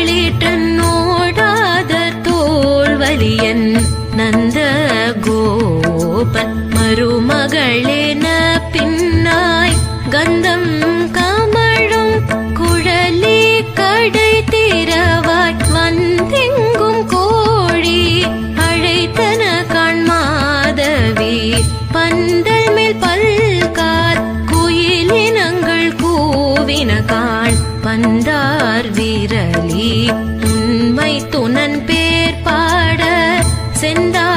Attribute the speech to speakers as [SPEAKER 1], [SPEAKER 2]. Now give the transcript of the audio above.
[SPEAKER 1] களிற்றன்னோடாத தோல்வலியன் நந்த கோபன் மருமகளென பின்னாய் கந்தம் கமழும் குழலி கடை திறவாய் வந்தெங்கும் கோழி அழைத்தன காண்மாதவி பந்தல் மேல் பல்கார் குயிலினங்கள் கூவின காண் பந்தார் விரலி உண்மை துணன் பேர் பாட சென்றா